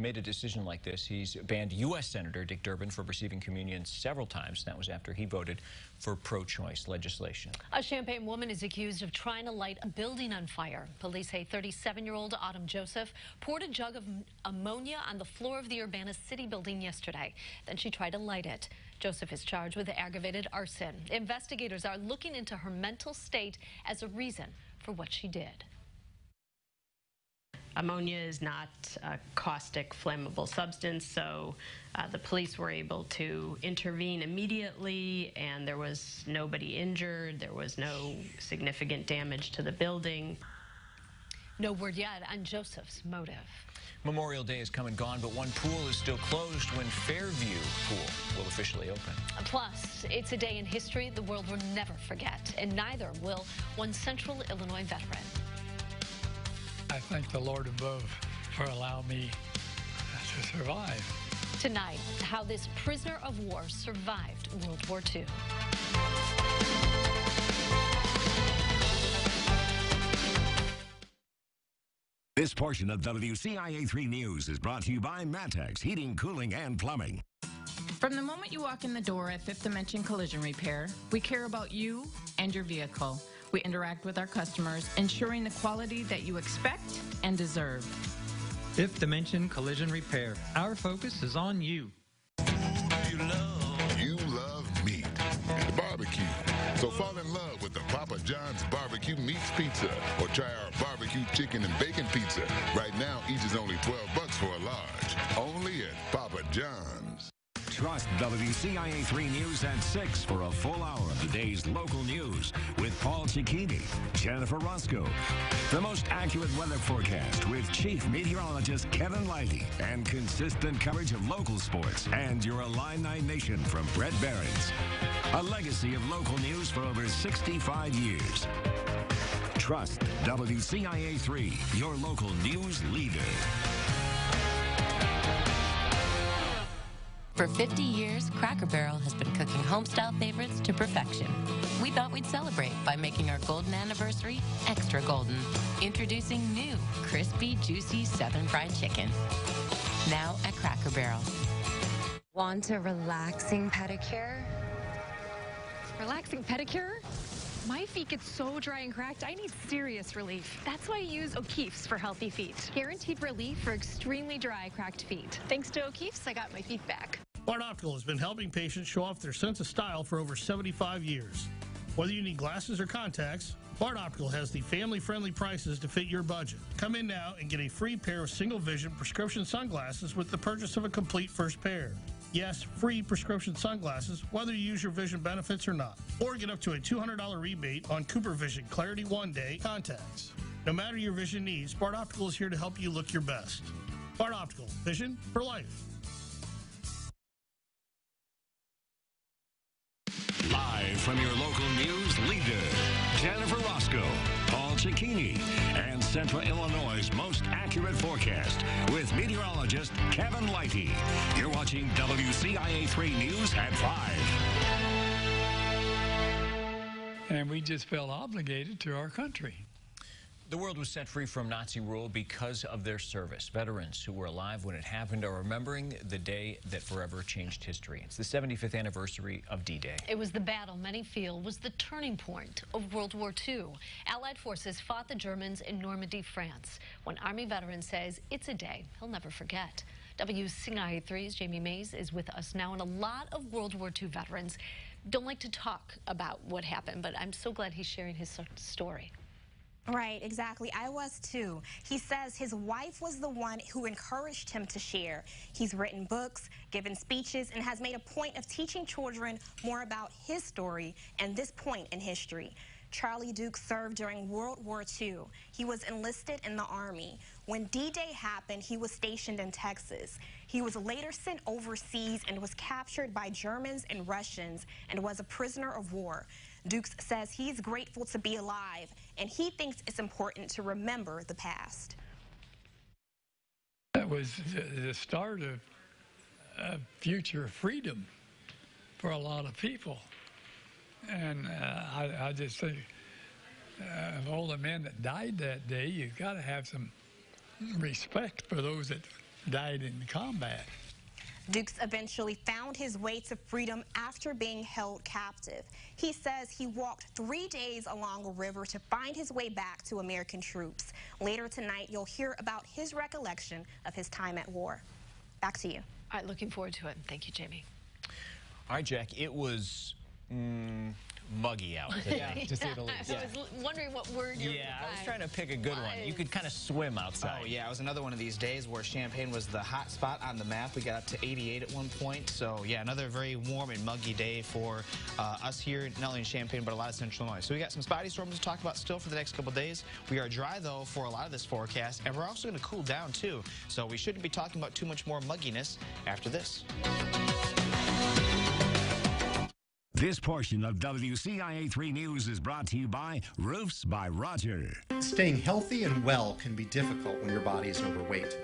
made a decision like this. He's banned U.S. Senator Dick Durbin from receiving communion several times. That was after he voted for pro-choice legislation. A Champaign woman is accused of trying to light a building on fire. Police say 37-year-old Autumn Joseph poured a jug of ammonia on the floor of the Urbana City building yesterday. Then she tried to light it. Joseph is charged with aggravated arson. Investigators are looking into her mental state as a reason for what she did. Ammonia is not a caustic, flammable substance, so the police were able to intervene immediately, and there was nobody injured. There was no significant damage to the building. No word yet on Joseph's motive. Memorial Day has come and gone, but one pool is still closed when Fairview Pool will officially open. Plus, it's a day in history the world will never forget, and neither will one Central Illinois veteran. I thank the Lord above for allowing me to survive. Tonight, how this prisoner of war survived World War II. This portion of WCIA3 News is brought to you by Matex Heating, Cooling, and Plumbing. From the moment you walk in the door at Fifth Dimension Collision Repair, we care about you and your vehicle. We interact with our customers, ensuring the quality that you expect and deserve. Fifth Dimension Collision Repair. Our focus is on you. You love meat and barbecue. So fall in love with the Papa John's Barbecue Meats Pizza, or try our barbecue chicken and bacon pizza. Right now, each is only $12 for a large. Only at Papa John's. Trust WCIA3 News at 6 for a full hour of the day's local news with Paul Cicchini, Jennifer Roscoe, the most accurate weather forecast with Chief Meteorologist Kevin Lighty, and consistent coverage of local sports and your Illini Nation from Brett Behrens. A legacy of local news for over 65 years. Trust WCIA3, your local news leader. For 50 years, Cracker Barrel has been cooking homestyle favorites to perfection. We thought we'd celebrate by making our golden anniversary extra golden. Introducing new, crispy, juicy Southern Fried Chicken. Now at Cracker Barrel. Want a relaxing pedicure? Relaxing pedicure? My feet get so dry and cracked, I need serious relief. That's why I use O'Keeffe's for healthy feet. Guaranteed relief for extremely dry, cracked feet. Thanks to O'Keeffe's, I got my feet back. Bart Optical has been helping patients show off their sense of style for over 75 years. Whether you need glasses or contacts, Bart Optical has the family-friendly prices to fit your budget. Come in now and get a free pair of single-vision prescription sunglasses with the purchase of a complete first pair. Yes, free prescription sunglasses, whether you use your vision benefits or not. Or get up to a $200 rebate on Cooper Vision Clarity One Day contacts. No matter your vision needs, Bart Optical is here to help you look your best. Bart Optical, vision for life. Live from your local news leader, Jennifer Roscoe, Paul Cicchini, and Central Illinois' most accurate forecast with meteorologist Kevin Lighty. You're watching WCIA3 News at 5. And we just felt obligated to our country. The world was set free from Nazi rule because of their service. Veterans who were alive when it happened are remembering the day that forever changed history. It's the 75th anniversary of D-Day. It was the battle many feel was the turning point of World War II. Allied forces fought the Germans in Normandy, France. One Army veteran says it's a day he'll never forget. WCIA3's Jamie Mays is with us now, and a lot of World War II veterans don't like to talk about what happened, but I'm so glad he's sharing his story. Right, exactly. I was too. He says his wife was the one who encouraged him to share. He's written books, given speeches, and has made a point of teaching children more about his story and this point in history. Charlie Duke served during World War II. He was enlisted in the Army. When D-Day happened, he was stationed in Texas. He was later sent overseas and was captured by Germans and Russians and was a prisoner of war. Dukes says he's grateful to be alive, and he thinks it's important to remember the past. That was the start of future freedom for a lot of people. And I just think of all the men that died that day, you've got to have some respect for those that died in combat. Dukes eventually found his way to freedom after being held captive. He says he walked 3 days along a river to find his way back to American troops. Later tonight, you'll hear about his recollection of his time at war. Back to you. All right, looking forward to it. Thank you, Jamie. All right, Jack, it was muggy out today, to say the least. I was wondering what word you were I was trying to pick a good one. You could kind of swim outside. Oh, yeah, it was another one of these days where Champaign was the hot spot on the map. We got up to 88 at one point. So, yeah, another very warm and muggy day for us here, not only in Champaign, but a lot of central Illinois. So we got some spotty storms to talk about still for the next couple days. We are dry, though, for a lot of this forecast, and we're also going to cool down, too. So we shouldn't be talking about too much more mugginess after this. This portion of WCIA3 News is brought to you by Roofs by Roger. Staying healthy and well can be difficult when your body is overweight.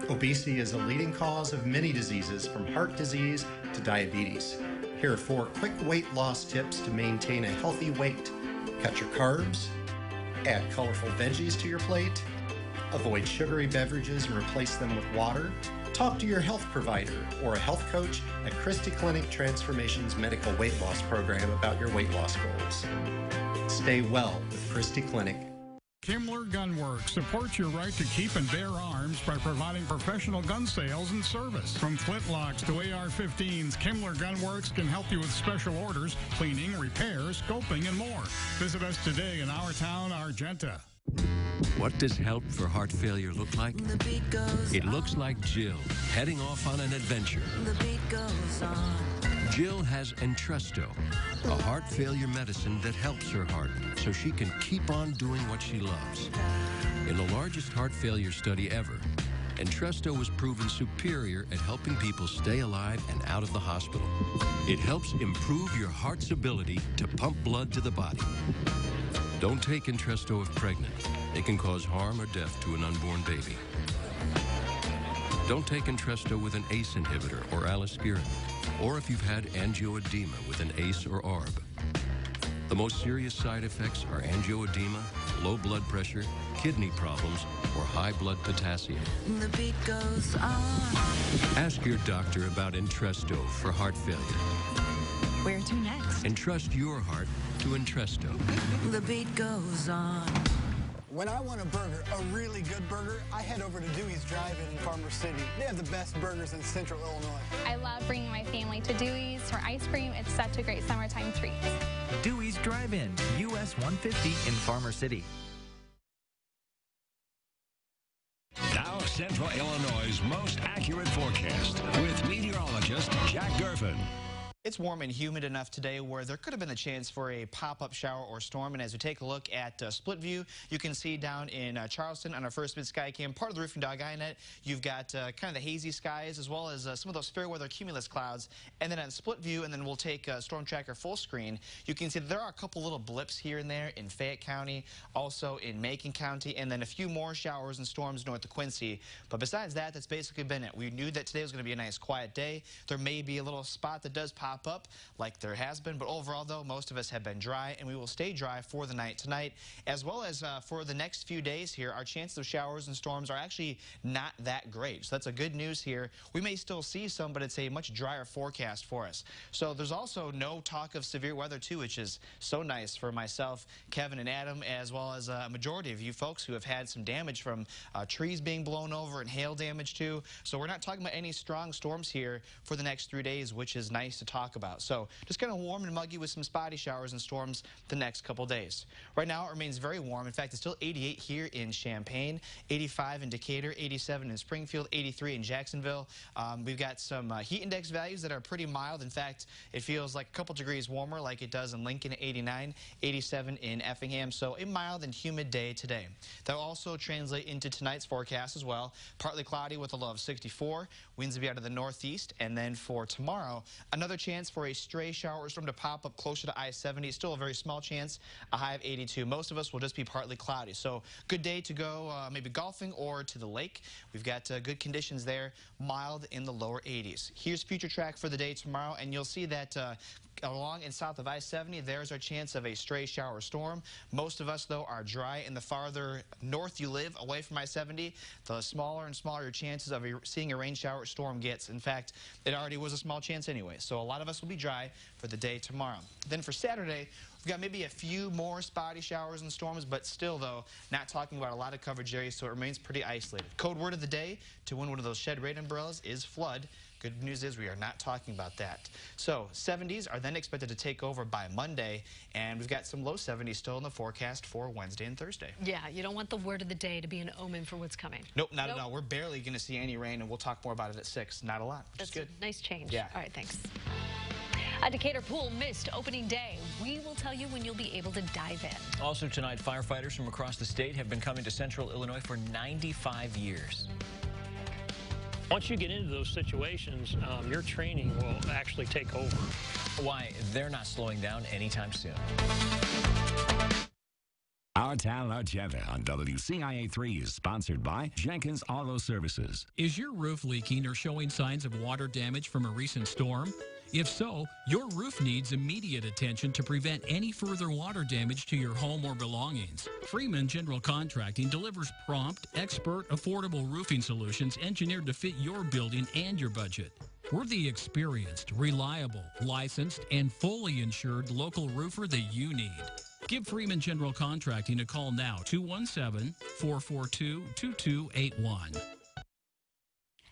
Obesity is a leading cause of many diseases, from heart disease to diabetes. Here are 4 quick weight loss tips to maintain a healthy weight. Cut your carbs, add colorful veggies to your plate, avoid sugary beverages and replace them with water. Talk to your health provider or a health coach at Christie Clinic Transformations Medical Weight Loss Program about your weight loss goals. Stay well with Christie Clinic. Kimler Gunworks supports your right to keep and bear arms by providing professional gun sales and service. From flintlocks to AR-15s, Kimler Gunworks can help you with special orders, cleaning, repairs, scoping, and more. Visit us today in our town, Argenta. What does help for heart failure look like? It looks like Jill heading off on an adventure. Jill has Entresto, a heart failure medicine that helps her heart so she can keep on doing what she loves. In the largest heart failure study ever, Entresto was proven superior at helping people stay alive and out of the hospital. It helps improve your heart's ability to pump blood to the body. Don't take Entresto if pregnant. It can cause harm or death to an unborn baby. Don't take Entresto with an ACE inhibitor or aliskiren, or if you've had angioedema with an ACE or ARB. The most serious side effects are angioedema, low blood pressure, kidney problems, or high blood potassium. The beat goes on. Ask your doctor about Entresto for heart failure. Where to next? Entrust your heart to Entresto. The beat goes on. When I want a burger, a really good burger, I head over to Dewey's Drive-In in Farmer City. They have the best burgers in Central Illinois. I love bringing my family to Dewey's for ice cream. It's such a great summertime treat. Dewey's Drive-In, US 150 in Farmer City. Now, Central Illinois' most accurate forecast with meteorologist Jack Gervin. It's warm and humid enough today where there could have been a chance for a pop-up shower or storm. And as we take a look at split view, you can see down in Charleston on our first mid sky cam, part of the Roofing Dog INET, you've got kind of the hazy skies as well as some of those fair weather cumulus clouds. And then on split view, and then we'll take Storm Tracker full screen, you can see that there are a couple little blips here and there in Fayette County, also in Macon County, and then a few more showers and storms north of Quincy. But besides that, that's basically been it. We knew that today was going to be a nice quiet day. There may be a little spot that does pop up like there has been, but overall though most of us have been dry, and we will stay dry for the night tonight as well as for the next few days here. Our chances of showers and storms are actually not that great, so that's a good news here. We may still see some, but it's a much drier forecast for us. So there's also no talk of severe weather too, which is so nice for myself, Kevin, and Adam, as well as a majority of you folks who have had some damage from trees being blown over and hail damage too. So we're not talking about any strong storms here for the next 3 days, which is nice to talk about. So just kind of warm and muggy with some spotty showers and storms the next couple days. Right now it remains very warm. In fact, it's still 88 here in Champaign, 85 in Decatur, 87 in Springfield, 83 in Jacksonville. We've got some heat index values that are pretty mild. In fact, it feels like a couple degrees warmer like it does in Lincoln at 89, 87 in Effingham. So a mild and humid day today. That will also translate into tonight's forecast as well. Partly cloudy with a low of 64. Winds will be out of the northeast. And then for tomorrow, another chance chance for a stray shower or storm to pop up closer to I-70. Still a very small chance, a high of 82. Most of us will just be partly cloudy. So good day to go maybe golfing or to the lake. We've got good conditions there, mild in the lower 80s. Here's future track for the day tomorrow, and you'll see that along and south of I-70, there's our chance of a stray shower or storm. Most of us, though, are dry. And the farther north you live, away from I-70, the smaller and smaller your chances of seeing a rain shower or storm gets. In fact, it already was a small chance anyway. So a lot of us will be dry for the day tomorrow. Then for Saturday, we've got maybe a few more spotty showers and storms, but still, though, not talking about a lot of coverage areas, so it remains pretty isolated. Code word of the day to win one of those shed rain umbrellas is flood. Good news is we are not talking about that. So 70s are then expected to take over by Monday, and we've got some low 70s still in the forecast for Wednesday and Thursday. Yeah, you don't want the word of the day to be an omen for what's coming. Nope, not at all. We're barely going to see any rain, and we'll talk more about it at 6. Not a lot, which is good. Nice change. Yeah. All right, thanks. A Decatur pool missed opening day. We will tell you when you'll be able to dive in. Also tonight, firefighters from across the state have been coming to Central Illinois for 95 years. Once you get into those situations, your training will actually take over. Why they're not slowing down anytime soon. Our Town Agenda on WCIA3 is sponsored by Jenkins Auto Services. Is your roof leaking or showing signs of water damage from a recent storm? If so, your roof needs immediate attention to prevent any further water damage to your home or belongings. Freeman General Contracting delivers prompt, expert, affordable roofing solutions engineered to fit your building and your budget. We're the experienced, reliable, licensed, and fully insured local roofer that you need. Give Freeman General Contracting a call now, 217-442-2281.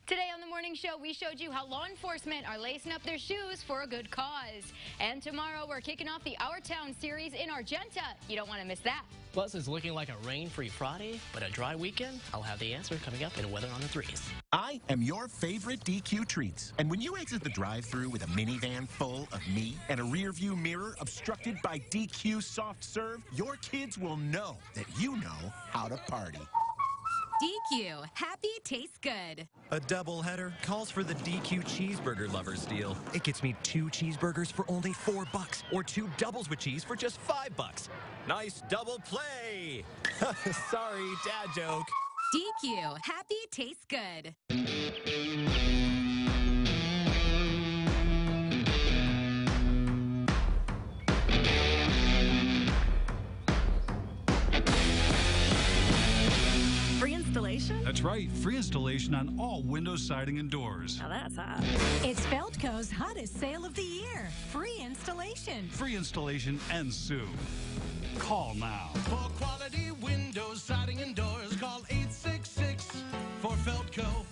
Today on the morning show, we showed you how law enforcement are lacing up their shoes for a good cause. And tomorrow, we're kicking off the Our Town series in Argenta. You don't want to miss that. Plus, it's looking like a rain-free Friday, but a dry weekend. I'll have the answer coming up in Weather on the 3s. I am your favorite DQ Treats. And when you exit the drive-thru with a minivan full of me and a rear-view mirror obstructed by DQ Soft Serve, your kids will know that you know how to party. DQ, happy tastes good. A doubleheader calls for the DQ Cheeseburger Lovers deal. It gets me 2 cheeseburgers for only $4, or 2 doubles with cheese for just $5. Nice double play. Sorry, dad joke. DQ, happy tastes good. Free installation? That's right. Free installation on all windows, siding, and doors. Now that's hot. It's Feldco's hottest sale of the year. Free installation. Free installation ends soon. Call now. For quality windows, siding, and doors, call 866 for Feldco.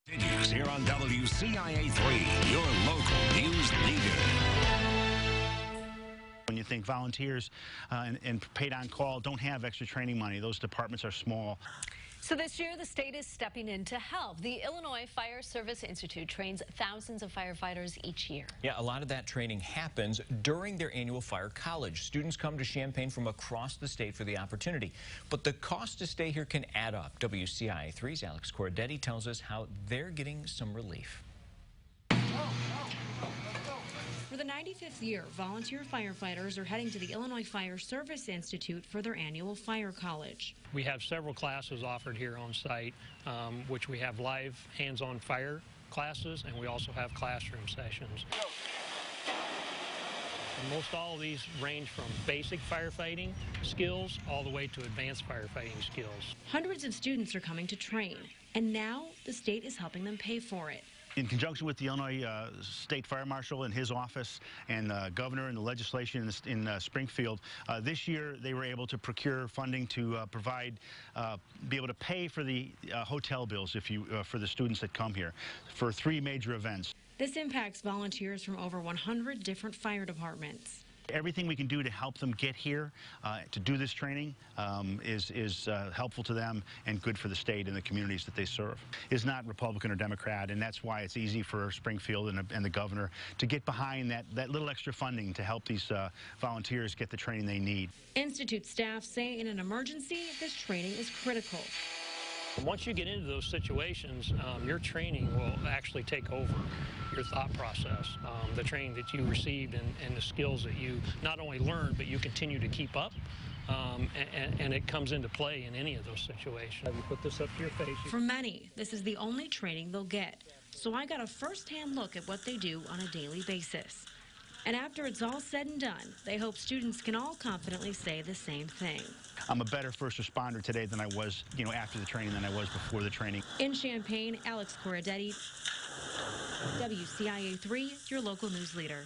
Continues here on WCIA3, your local news leader. When you think volunteers and paid on call don't have extra training money, those departments are small. So this year, the state is stepping in to help. The Illinois Fire Service Institute trains thousands of firefighters each year. Yeah, a lot of that training happens during their annual fire college. Students come to Champaign from across the state for the opportunity. But the cost to stay here can add up. WCIA3's Alex Cordetti tells us how they're getting some relief. For the 95th year, volunteer firefighters are heading to the Illinois Fire Service Institute for their annual fire college. We have several classes offered here on site, which we have live hands-on fire classes, and we also have classroom sessions. And most all of these range from basic firefighting skills all the way to advanced firefighting skills. Hundreds of students are coming to train, and now the state is helping them pay for it. In conjunction with the Illinois State Fire Marshal and his office and the governor and the legislation in Springfield, this year they were able to procure funding to be able to pay for the hotel bills for the students that come here for 3 major events. This impacts volunteers from over 100 different fire departments. Everything we can do to help them get here to do this training is helpful to them and good for the state and the communities that they serve. It's not Republican or Democrat, and that's why it's easy for Springfield and the governor to get behind that little extra funding to help these volunteers get the training they need. Institute staff say in an emergency, this training is critical. Once you get into those situations, your training will actually take over your thought process. The training that you received and the skills that you not only learn, but you continue to keep up. And it comes into play in any of those situations. You put this up to your face. For many, this is the only training they'll get. So I got a first-hand look at what they do on a daily basis. And after it's all said and done, they hope students can all confidently say the same thing. I'm a better first responder today than I was, after the training than I was before the training. In Champaign, Alex Corradetti, WCIA3, your local news leader.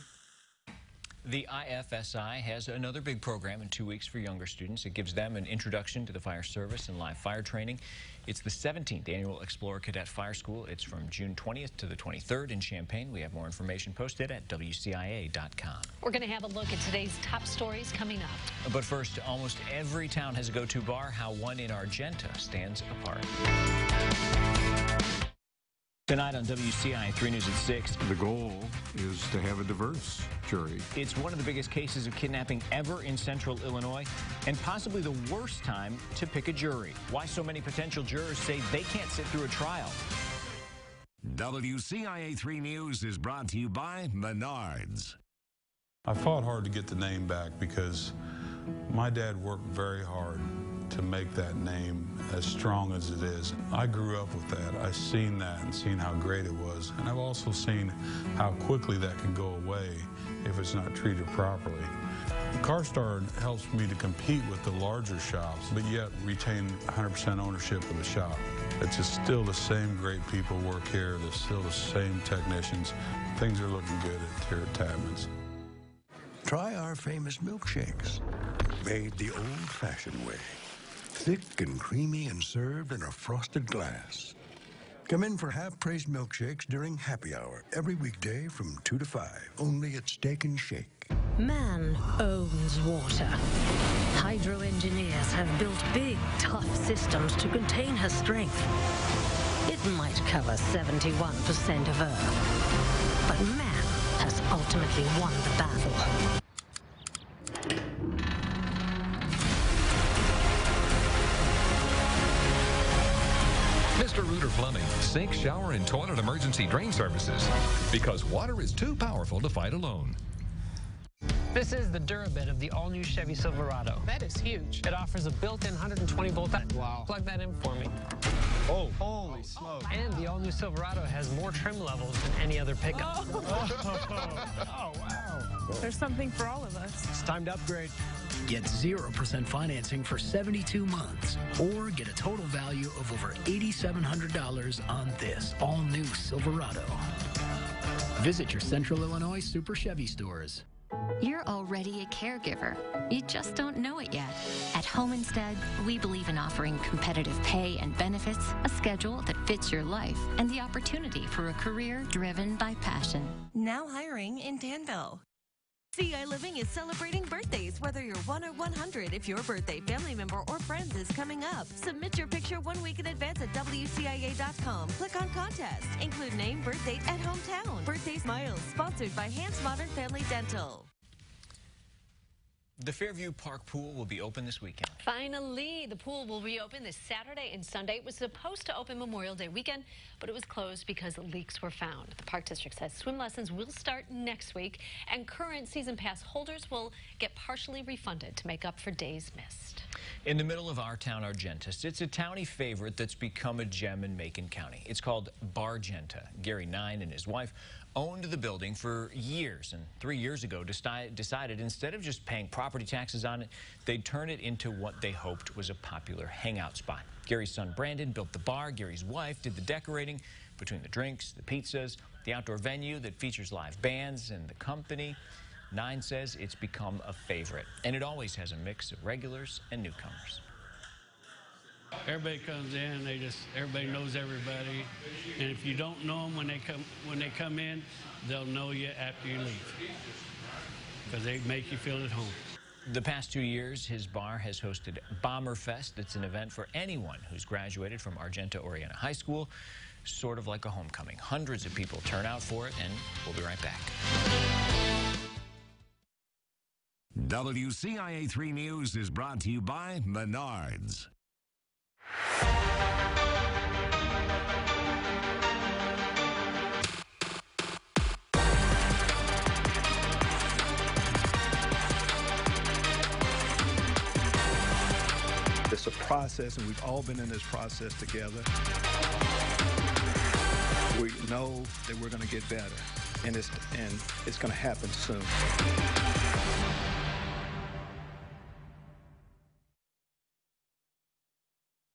The IFSI has another big program in 2 weeks for younger students. It gives them an introduction to the fire service and live fire training. It's the 17th annual Explorer Cadet Fire School. It's from June 20th to the 23rd in Champaign. We have more information posted at WCIA.com. We're going to have a look at today's top stories coming up. But first, almost every town has a go-to bar. How one in Argenta stands apart. Tonight on WCIA 3 News at 6. The goal is to have a diverse jury. It's one of the biggest cases of kidnapping ever in central Illinois, and possibly the worst time to pick a jury. Why so many potential jurors say they can't sit through a trial. WCIA 3 News is brought to you by Menards. I fought hard to get the name back because my dad worked very hard to make that name as strong as it is. I grew up with that. I've seen that and seen how great it was. And I've also seen how quickly that can go away if it's not treated properly. CarStar helps me to compete with the larger shops, but yet retain 100% ownership of the shop. It's just still the same great people work here. There's still the same technicians. Things are looking good here at Tapman's. Try our famous milkshakes, made the old-fashioned way. Thick and creamy and served in a frosted glass. Come in for half-price milkshakes during happy hour every weekday from 2 to 5, only at Steak and Shake. Man owns water. Hydro engineers have built big, tough systems to contain her strength. It might cover 71% of Earth, but man has ultimately won the battle. Mr. Reuter Plumbing, sink, shower, and toilet emergency drain services. Because water is too powerful to fight alone. This is the Durabit of the all-new Chevy Silverado. That is huge. It offers a built-in 120-volt. Wow. Plug that in for me. Oh, holy smoke. And the all-new Silverado has more trim levels than any other pickup. Oh, wow. There's something for all of us. It's time to upgrade. Get 0% financing for 72 months, or get a total value of over $8,700 on this all-new Silverado. Visit your Central Illinois Super Chevy stores. You're already a caregiver. You just don't know it yet. At Home Instead, we believe in offering competitive pay and benefits, a schedule that fits your life, and the opportunity for a career driven by passion. Now hiring in Danville. CI Living is celebrating birthdays, whether you're 1 or 100. If your birthday, family member, or friends is coming up, submit your picture 1 week in advance at WCIA.com. Click on Contest. Include name, birth date, and hometown. Birthday Smiles, sponsored by Hans Modern Family Dental. The Fairview Park pool will be open this weekend. Finally, the pool will reopen this Saturday and Sunday. It was supposed to open Memorial Day weekend, but it was closed because leaks were found. The Park District says swim lessons will start next week, and current season pass holders will get partially refunded to make up for days missed. In the middle of our town, Argenta, sits a townie favorite that's become a gem in Macon County. It's called Bargenta. Gary Nine and his wife owned the building for years, and 3 years ago decided instead of just paying property taxes on it, they'd turn it into what they hoped was a popular hangout spot. Gary's son Brandon built the bar. Gary's wife did the decorating between the drinks, the pizzas, the outdoor venue that features live bands, and the company. Nine says it's become a favorite, and it always has a mix of regulars and newcomers. Everybody comes in, everybody knows everybody, and if you don't know them when they come in, they'll know you after you leave, because they make you feel at home. The past 2 years, his bar has hosted Bomber Fest. It's an event for anyone who's graduated from Argenta Oriental High School, sort of like a homecoming. Hundreds of people turn out for it, and we'll be right back. WCIA 3 News is brought to you by Menards. process, and we've all been in this process together. We know that we're going to get better, and it's going to happen soon.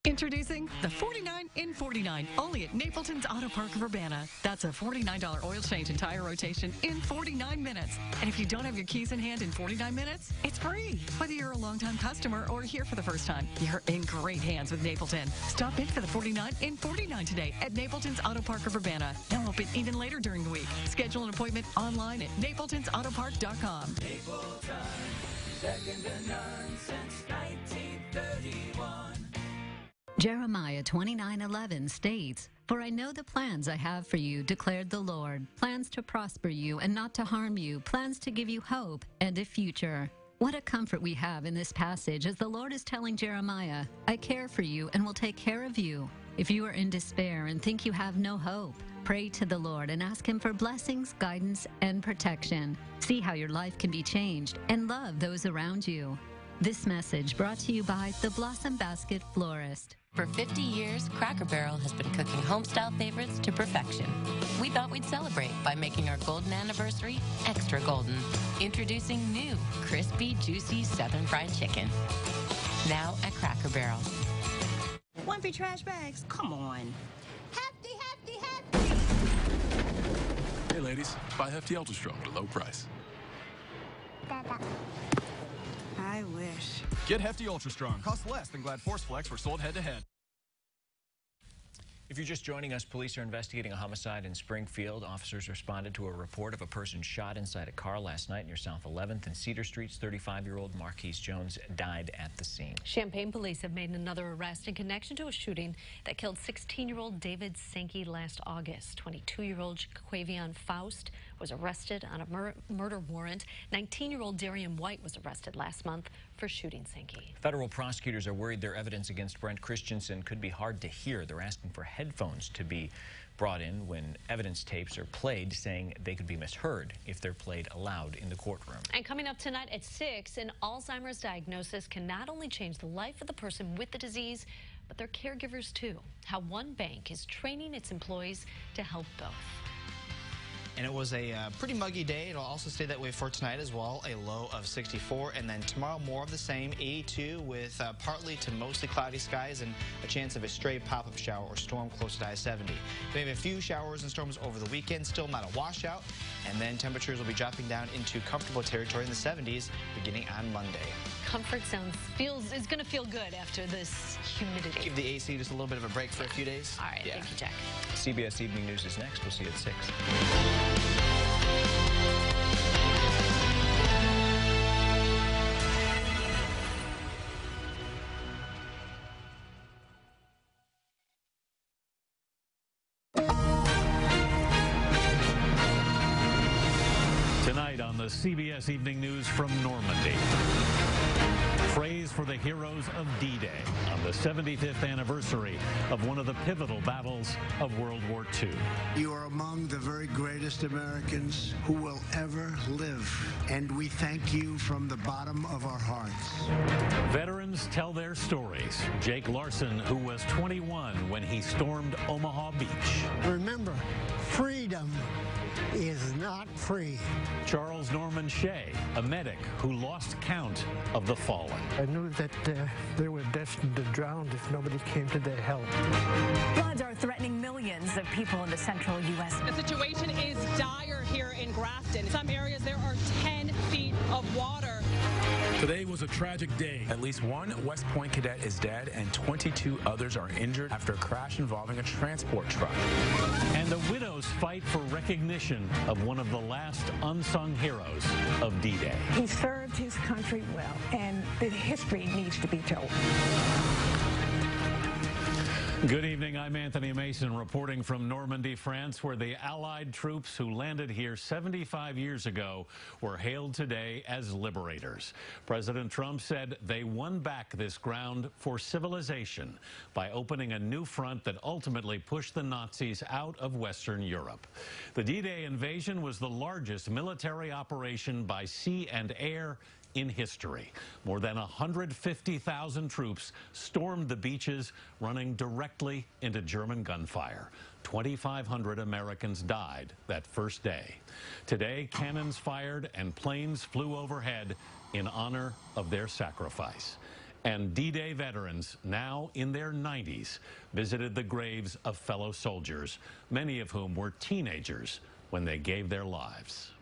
Introducing the 49 in 49, only at Napleton's Auto Park of Urbana. That's a $49 oil change and tire rotation in 49 minutes. And if you don't have your keys in hand in 49 minutes, it's free. Whether you're a longtime customer or here for the first time, you're in great hands with Napleton. Stop in for the 49 in 49 today at Napleton's Auto Park of Urbana. Now open even later during the week. Schedule an appointment online at napletonsautopark.com. Napleton, second to none since 1931. Jeremiah 29:11 states, "For I know the plans I have for you, declared the Lord, plans to prosper you and not to harm you, plans to give you hope and a future." What a comfort we have in this passage as the Lord is telling Jeremiah, "I care for you and will take care of you." If you are in despair and think you have no hope, pray to the Lord and ask Him for blessings, guidance, and protection. See how your life can be changed and love those around you. This message brought to you by the Blossom Basket Florist. For 50 years, Cracker Barrel has been cooking home-style favorites to perfection. We thought we'd celebrate by making our golden anniversary extra golden. Introducing new, crispy, juicy Southern Fried Chicken. Now at Cracker Barrel. One free trash bags? Come on. Hefty, hefty, hefty! Hey, ladies. Buy Hefty Ultra Strong at a low price. I wish. Get Hefty Ultra Strong. Costs less than Glad Force Flex were sold head-to-head. If you're just joining us, police are investigating a homicide in Springfield. Officers responded to a report of a person shot inside a car last night near South 11th and Cedar Street's 35-year-old Marquise Jones died at the scene. Champaign police have made another arrest in connection to a shooting that killed 16-year-old David Sankey last August. 22-year-old Quavion Faust was arrested on a murder warrant. 19-year-old Darian White was arrested last month for shooting Sankey. Federal prosecutors are worried their evidence against Brent Christensen could be hard to hear. They're asking for headphones to be brought in when evidence tapes are played, saying they could be misheard if they're played aloud in the courtroom. And coming up tonight at 6, an Alzheimer's diagnosis can not only change the life of the person with the disease, but their caregivers too. How one bank is training its employees to help both. And it was a pretty muggy day. It'll also stay that way for tonight as well. A low of 64, and then tomorrow more of the same, 82, with partly to mostly cloudy skies and a chance of a stray pop-up shower or storm close to high 70. Maybe a few showers and storms over the weekend, still not a washout, and then temperatures will be dropping down into comfortable territory in the 70s beginning on Monday. Comfort sounds is going to feel good after this humidity. Give the AC just a little bit of a break for a few days. All right, thank you, Jack. CBS Evening News is next. We'll see you at 6. Tonight on the CBS Evening News from Normandy. Praise for the heroes of D-Day on the 75th anniversary of one of the pivotal battles of World War II. You are among the very greatest Americans who will ever live, and we thank you from the bottom of our hearts. Veterans tell their stories. Jake Larson, who was 21 when he stormed Omaha Beach. Remember, freedom is not free. Charles Norman Shea, a medic who lost count of the fallen. I knew that they were destined to drown if nobody came to their help. Floods are threatening millions of people in the central U.S. The situation is dire here in Grafton. In some areas, there are 10 feet of water. Today was a tragic day. At least one West Point cadet is dead and 22 others are injured after a crash involving a transport truck. And the widows fight for recognition of one of the last unsung heroes of D-Day. He served his country well, and the history needs to be told. Good evening, I'm Anthony Mason reporting from Normandy, France, where the Allied troops who landed here 75 years ago were hailed today as liberators. President Trump said they won back this ground for civilization by opening a new front that ultimately pushed the Nazis out of Western Europe. The D-Day invasion was the largest military operation by sea and air in history. More than 150,000 troops stormed the beaches, running directly into German gunfire. 2,500 Americans died that first day. Today, cannons fired and planes flew overhead in honor of their sacrifice. And D-Day veterans, now in their 90s, visited the graves of fellow soldiers, many of whom were teenagers when they gave their lives.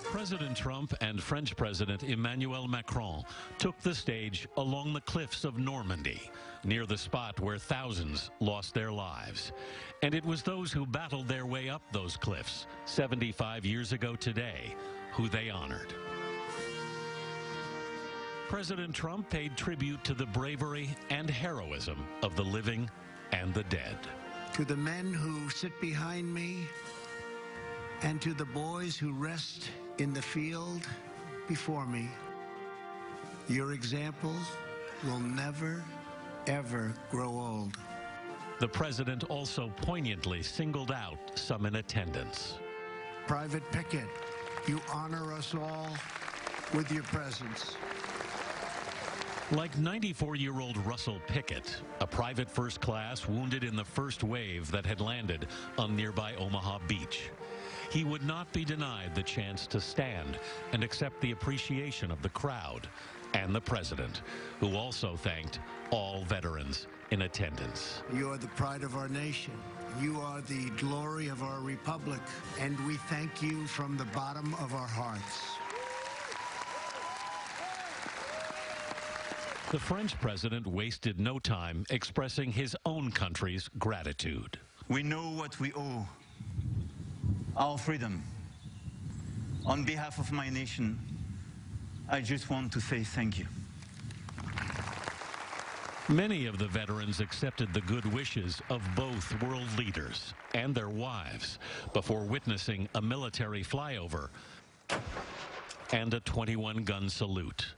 President Trump and French President Emmanuel Macron took the stage along the cliffs of Normandy, near the spot where thousands lost their lives. And it was those who battled their way up those cliffs 75 years ago today who they honored. President Trump paid tribute to the bravery and heroism of the living and the dead. To the men who sit behind me and to the boys who rest in the field before me, your example will never, ever grow old. The president also poignantly singled out some in attendance. Private Pickett, you honor us all with your presence. Like 94-year-old Russell Pickett, a private first class wounded in the first wave that had landed on nearby Omaha Beach. He would not be denied the chance to stand and accept the appreciation of the crowd and the president, who also thanked all veterans in attendance. You are the pride of our nation. You are the glory of our republic, and we thank you from the bottom of our hearts. The French president wasted no time expressing his own country's gratitude. We know what we owe, our freedom. On behalf of my nation, I just want to say thank you. Many of the veterans accepted the good wishes of both world leaders and their wives before witnessing a military flyover and a 21-gun salute.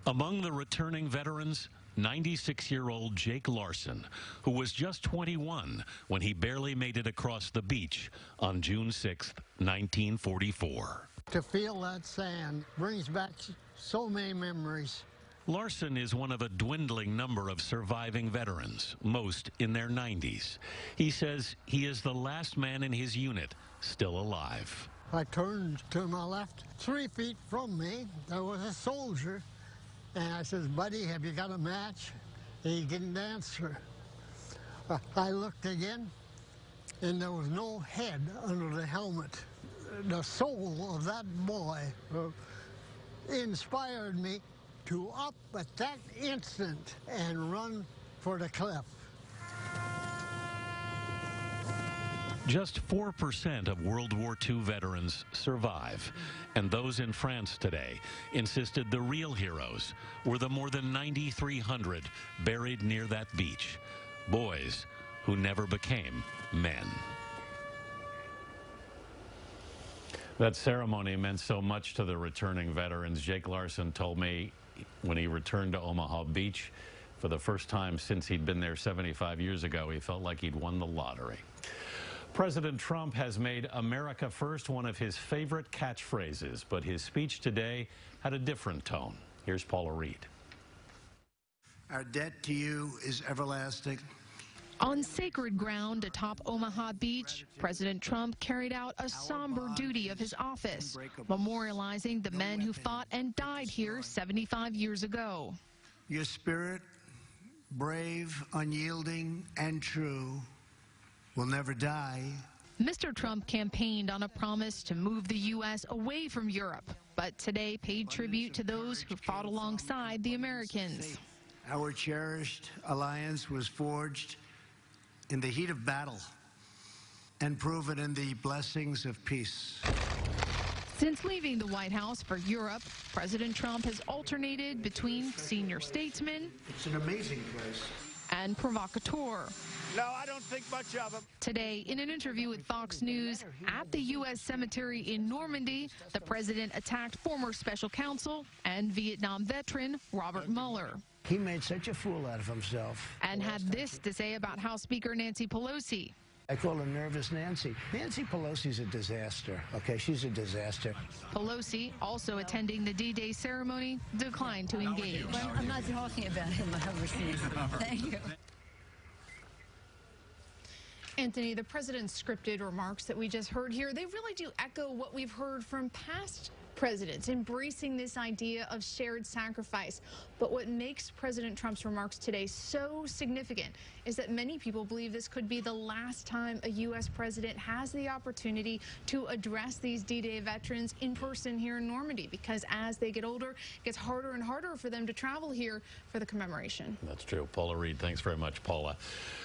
Among the returning veterans, 96-year-old Jake Larson, who was just 21 when he barely made it across the beach on June 6, 1944. To feel that sand brings back so many memories. Larson is one of a dwindling number of surviving veterans, most in their 90s. He says he is the last man in his unit still alive. I turned to my left. 3 feet from me, there was a soldier. And I says, buddy, have you got a match? And he didn't answer. I looked again, and there was no head under the helmet. The soul of that boy inspired me to up at that instant and run for the cliff. Just 4% of World War II veterans survive, and those in France today insisted the real heroes were the more than 9,300 buried near that beach, boys who never became men. That ceremony meant so much to the returning veterans. Jake Larson told me when he returned to Omaha Beach for the first time since he'd been there 75 years ago, he felt like he'd won the lottery. President Trump has made America First one of his favorite catchphrases, but his speech today had a different tone. Here's Paula Reed. Our debt to you is everlasting. On sacred ground atop Omaha Beach, President Trump carried out a somber duty of his office, memorializing the men who fought and died here 75 years ago. Your spirit, brave, unyielding, and true, will never die. Mr. Trump campaigned on a promise to move the U.S. away from Europe, but today paid tribute to those who fought alongside the Americans. Our cherished alliance was forged in the heat of battle and proven in the blessings of peace. Since leaving the White House for Europe, President Trump has alternated between senior statesman it's an amazing place. And provocateur. No, I don't think much of him. Today, in an interview with Fox News at the U.S. cemetery in Normandy, the president attacked former special counsel and Vietnam veteran Robert Mueller. He made such a fool out of himself. And had this to say about House Speaker Nancy Pelosi. I call her Nervous Nancy. Nancy Pelosi's a disaster, okay? She's a disaster. Pelosi, also attending the D-Day ceremony, declined to engage. I'm not talking about him overseas. Thank you. Anthony, the president's scripted remarks that we just heard here, they really do echo what we've heard from past presidents, embracing this idea of shared sacrifice. But what makes President Trump's remarks today so significant is that many people believe this could be the last time a U.S. president has the opportunity to address these D-Day veterans in person here in Normandy, because as they get older, it gets harder and harder for them to travel here for the commemoration. That's true. Paula Reed, thanks very much, Paula.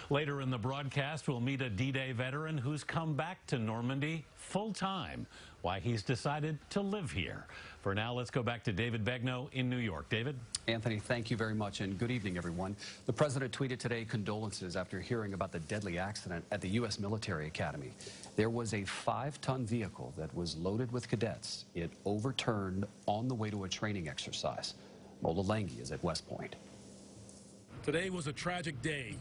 Later in the broadcast, we'll meet a D-Day veteran who's come back to Normandy full-time, why he's decided to live here. For now, let's go back to David Begnaud in New York. David? Anthony, thank you very much, and good evening, everyone. The president tweeted today condolences after hearing about the deadly accident at the U.S. Military Academy. There was a 5-ton vehicle that was loaded with cadets. It overturned on the way to a training exercise. Mola Langi is at West Point. Today was a tragic day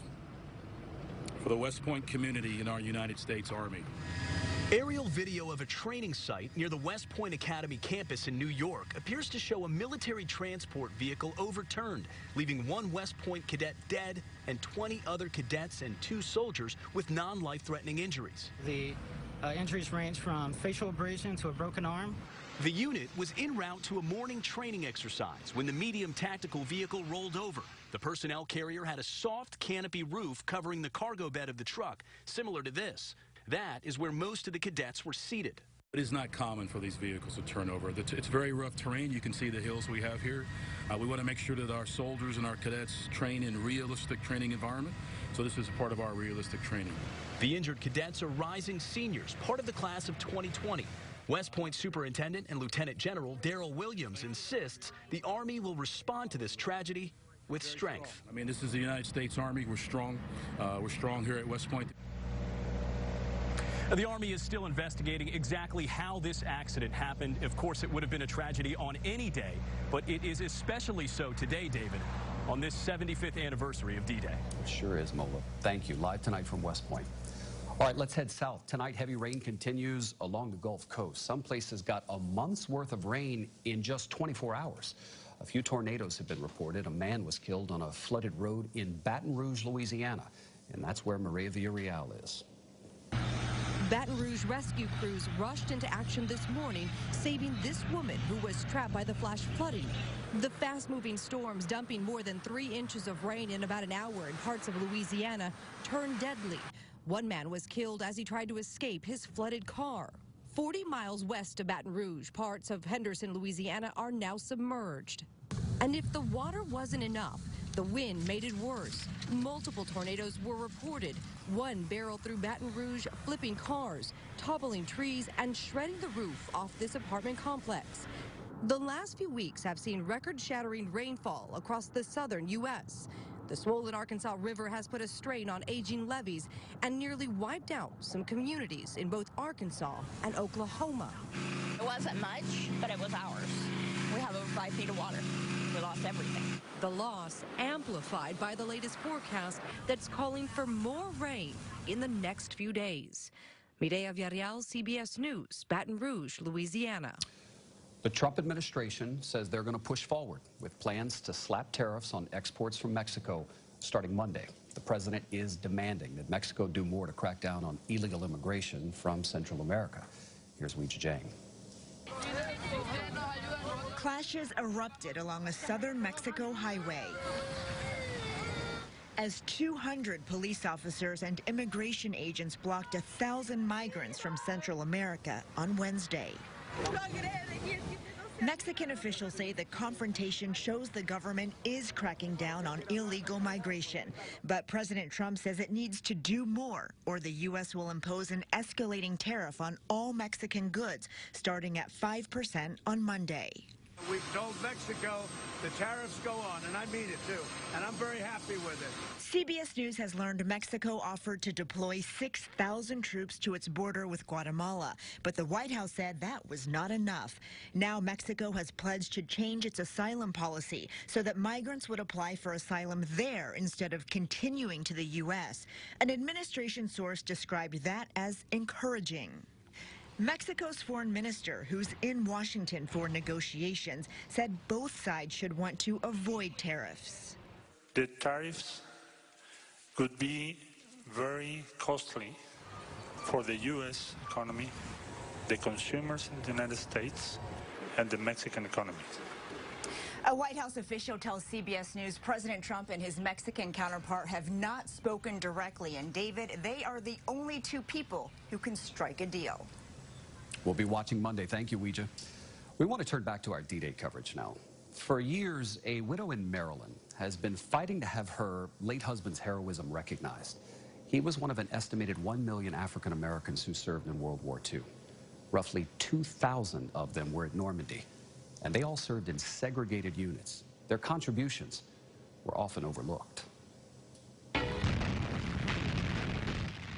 for the West Point community in our United States Army. Aerial video of a training site near the West Point Academy campus in New York appears to show a military transport vehicle overturned, leaving one West Point cadet dead and 20 other cadets and 2 soldiers with non-life-threatening injuries. The injuries range from facial abrasion to a broken arm. The unit was en route to a morning training exercise when the medium tactical vehicle rolled over. The personnel carrier had a soft canopy roof covering the cargo bed of the truck, similar to this. That is where most of the cadets were seated. It is not common for these vehicles to turn over. It's very rough terrain. You can see the hills we have here. We want to make sure that our soldiers and our cadets train in realistic training environment. So this is a part of our realistic training. The injured cadets are rising seniors, part of the class of 2020. West Point Superintendent and Lieutenant General Darrell Williams insists the Army will respond to this tragedy with strength. I mean, this is the United States Army. We're strong. We're strong here at West Point. The Army is still investigating exactly how this accident happened. Of course, it would have been a tragedy on any day, but it is especially so today, David, on this 75th anniversary of D-Day. It sure is, Mola. Thank you. Live tonight from West Point. All right, let's head south. Tonight, heavy rain continues along the Gulf Coast. Some places got a month's worth of rain in just 24 hours. A few tornadoes have been reported. A man was killed on a flooded road in Baton Rouge, Louisiana, and that's where Maria Villarreal is. Baton Rouge rescue crews rushed into action this morning, saving this woman who was trapped by the flash flooding. The fast-moving storms dumping more than 3 inches of rain in about an hour in parts of Louisiana turned deadly. One man was killed as he tried to escape his flooded car. 40 miles west of Baton Rouge, parts of Henderson, Louisiana are now submerged. And if the water wasn't enough, the wind made it worse. Multiple tornadoes were reported. One barreled through Baton Rouge, flipping cars, toppling trees, and shredding the roof off this apartment complex. The last few weeks have seen record-shattering rainfall across the southern U.S. The swollen Arkansas River has put a strain on aging levees and nearly wiped out some communities in both Arkansas and Oklahoma. It wasn't much, but it was ours. We have over 5 feet of water. We lost everything. The loss amplified by the latest forecast that's calling for more rain in the next few days. Mireya Villarreal, CBS News, Baton Rouge, Louisiana. The Trump administration says they're going to push forward with plans to slap tariffs on exports from Mexico starting Monday. The president is demanding that Mexico do more to crack down on illegal immigration from Central America. Here's Weijia Jiang. Clashes erupted along a southern Mexico highway as 200 police officers and immigration agents blocked 1,000 migrants from Central America on Wednesday. Mexican officials say the confrontation shows the government is cracking down on illegal migration. But President Trump says it needs to do more, or the U.S. will impose an escalating tariff on all Mexican goods, starting at 5% on Monday. We've told Mexico the tariffs go on, and I mean it too, and I'm very happy with it. CBS News has learned Mexico offered to deploy 6,000 troops to its border with Guatemala, but the White House said that was not enough. Now Mexico has pledged to change its asylum policy so that migrants would apply for asylum there instead of continuing to the U.S. An administration source described that as encouraging. Mexico's foreign minister, who's in Washington for negotiations, said both sides should want to avoid tariffs. The tariffs could be very costly for the U.S. economy, the consumers in the United States, and the Mexican economy. A White House official tells CBS News President Trump and his Mexican counterpart have not spoken directly. And David, they are the only two people who can strike a deal. We'll be watching Monday. Thank you, Ouija. We want to turn back to our D-Day coverage now. For years, a widow in Maryland has been fighting to have her late husband's heroism recognized. He was one of an estimated 1 million African Americans who served in World War II. Roughly 2,000 of them were at Normandy, and they all served in segregated units. Their contributions were often overlooked.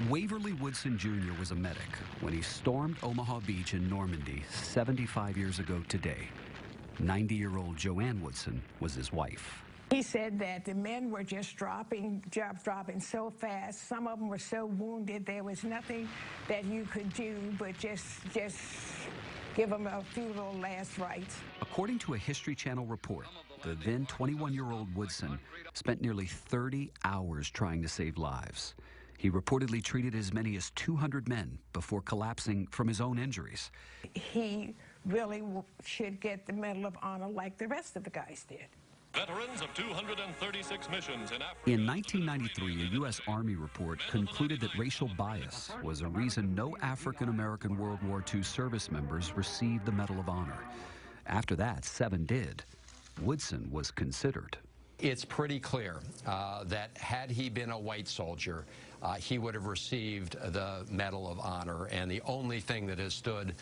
Waverly Woodson Jr. was a medic when he stormed Omaha Beach in Normandy 75 years ago today. 90-year-old Joanne Woodson was his wife. He said that the men were just dropping so fast. Some of them were so wounded, there was nothing that you could do but just give them a few little last rites. According to a History Channel report, the then 21-year-old Woodson spent nearly 30 hours trying to save lives. He reportedly treated as many as 200 men before collapsing from his own injuries. He really should get the Medal of Honor like the rest of the guys did. Veterans of 236 missions in Africa. In 1993, a U.S. Army report concluded that racial bias was a reason no African-American World War II service members received the Medal of Honor. After that, 7 did. Woodson was considered. It's pretty clear that had he been a white soldier, he would have received the Medal of Honor, and the only thing that has stood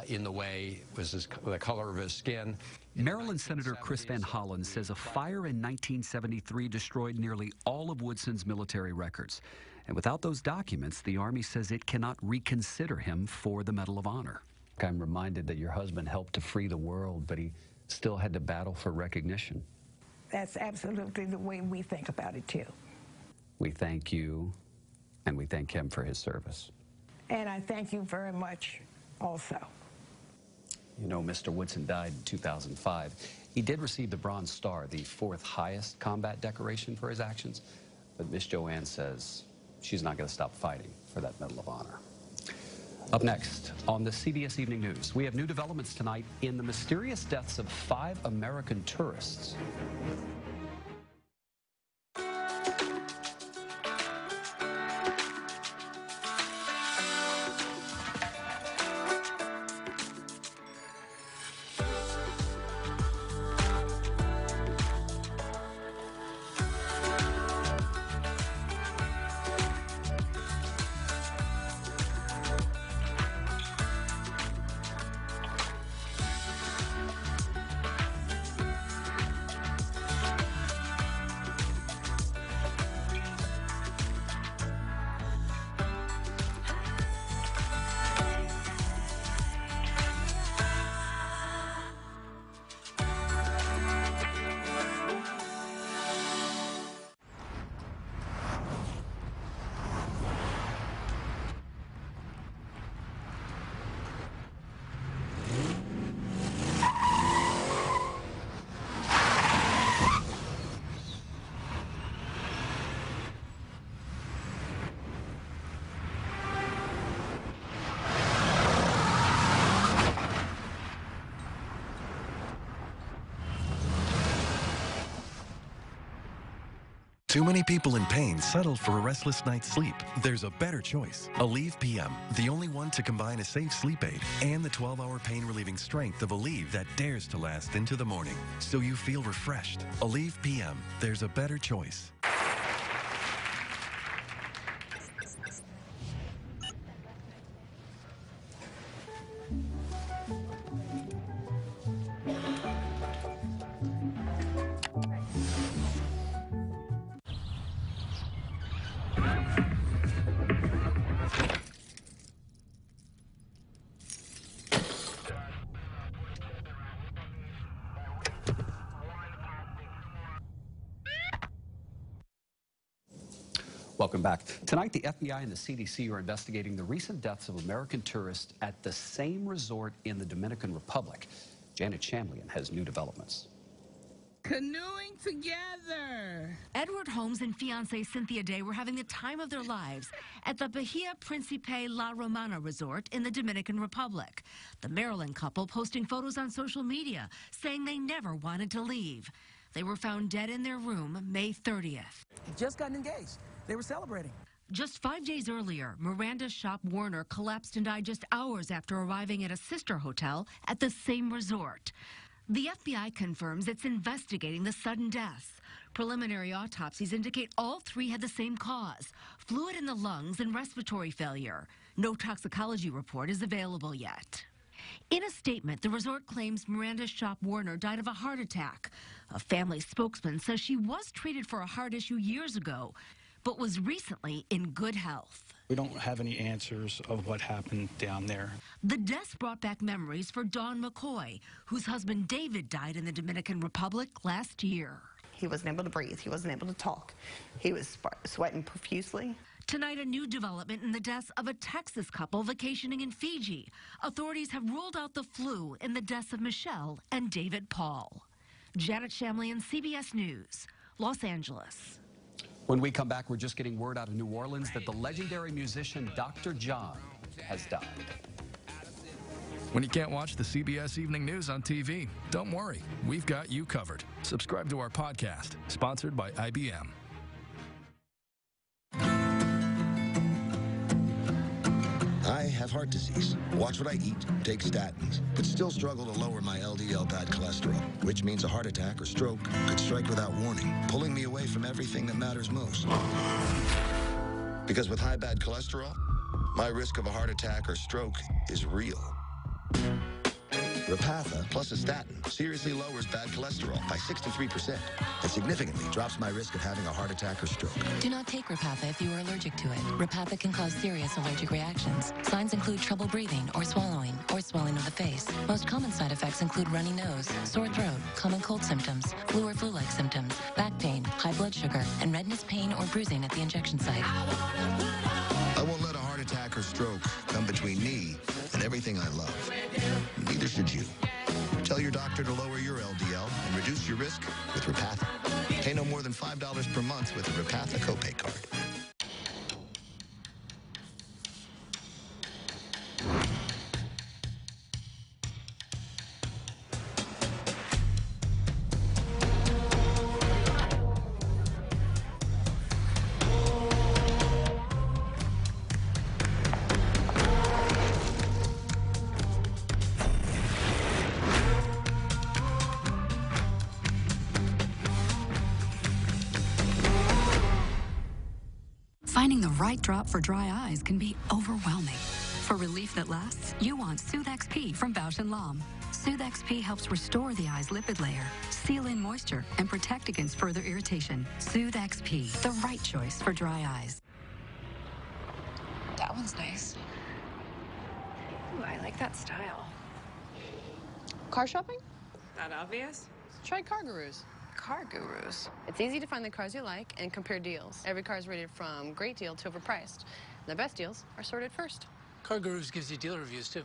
in the way was the color of his skin. Maryland Senator Chris Van Hollen says a fire in 1973 destroyed nearly all of Woodson's military records. And without those documents, the Army says it cannot reconsider him for the Medal of Honor. I'm reminded that your husband helped to free the world, but he still had to battle for recognition. That's absolutely the way we think about it, too. We thank you, and we thank him for his service. And I thank you very much also. You know, Mr. Woodson died in 2005. He did receive the Bronze Star, the 4th highest combat decoration for his actions, but Miss Joanne says she's not going to stop fighting for that Medal of Honor. Up next, on the CBS Evening News, we have new developments tonight in the mysterious deaths of 5 American tourists. Too many people in pain settle for a restless night's sleep. There's a better choice. Aleve PM, the only one to combine a safe sleep aid and the 12-hour pain-relieving strength of Aleve that dares to last into the morning, so you feel refreshed. Aleve PM, there's a better choice. Welcome back. Tonight, the FBI and the CDC are investigating the recent deaths of American tourists at the same resort in the Dominican Republic. Janet Shamlian has new developments. Canoeing together. Edward Holmes and fiancée Cynthia Day were having the time of their lives at the Bahia Principe La Romana resort in the Dominican Republic. The Maryland couple posting photos on social media saying they never wanted to leave. They were found dead in their room May 30th. Just gotten engaged. They were celebrating. Just 5 days earlier, Miranda Shop Warner collapsed and died just hours after arriving at a sister hotel at the same resort. The FBI confirms it's investigating the sudden deaths. Preliminary autopsies indicate all three had the same cause: fluid in the lungs and respiratory failure. No toxicology report is available yet. In a statement, the resort claims Miranda Shop Warner died of a heart attack. A family spokesman says she was treated for a heart issue years ago, but was recently in good health. We don't have any answers of what happened down there. The deaths brought back memories for Dawn McCoy, whose husband David died in the Dominican Republic last year. He wasn't able to breathe. He wasn't able to talk. He was sweating profusely. Tonight, a new development in the deaths of a Texas couple vacationing in Fiji. Authorities have ruled out the flu in the deaths of Michelle and David Paul. Janet Shamlian, CBS News, Los Angeles. When we come back, we're just getting word out of New Orleans that the legendary musician Dr. John has died. When you can't watch the CBS Evening News on TV, don't worry. We've got you covered. Subscribe to our podcast, sponsored by IBM. I have heart disease. Watch what I eat, take statins, but still struggle to lower my LDL bad cholesterol, which means a heart attack or stroke could strike without warning, pulling me away from everything that matters most. Because with high bad cholesterol, my risk of a heart attack or stroke is real. Repatha plus a statin seriously lowers bad cholesterol by 63% and significantly drops my risk of having a heart attack or stroke. Do not take Repatha if you are allergic to it. Repatha can cause serious allergic reactions. Signs include trouble breathing or swallowing of the face. Most common side effects include runny nose, sore throat, common cold symptoms, flu or flu-like symptoms, back pain, high blood sugar, and redness, pain, or bruising at the injection site. I won't let a heart attack or stroke come between me and everything I love. Neither should you. Tell your doctor to lower your LDL and reduce your risk with Repatha. Pay no more than $5 per month with a Repatha copay card. Finding the right drop for dry eyes can be overwhelming. For relief that lasts, you want Soothe XP from Bausch & Lomb. Soothe XP helps restore the eye's lipid layer, seal in moisture, and protect against further irritation. Soothe XP, the right choice for dry eyes. That one's nice. Ooh, I like that style. Car shopping? That obvious? Try Car Gurus. Car gurus. It's easy to find the cars you like and compare deals. Every car is rated from great deal to overpriced. The best deals are sorted first. Car Gurus gives you deal reviews, too.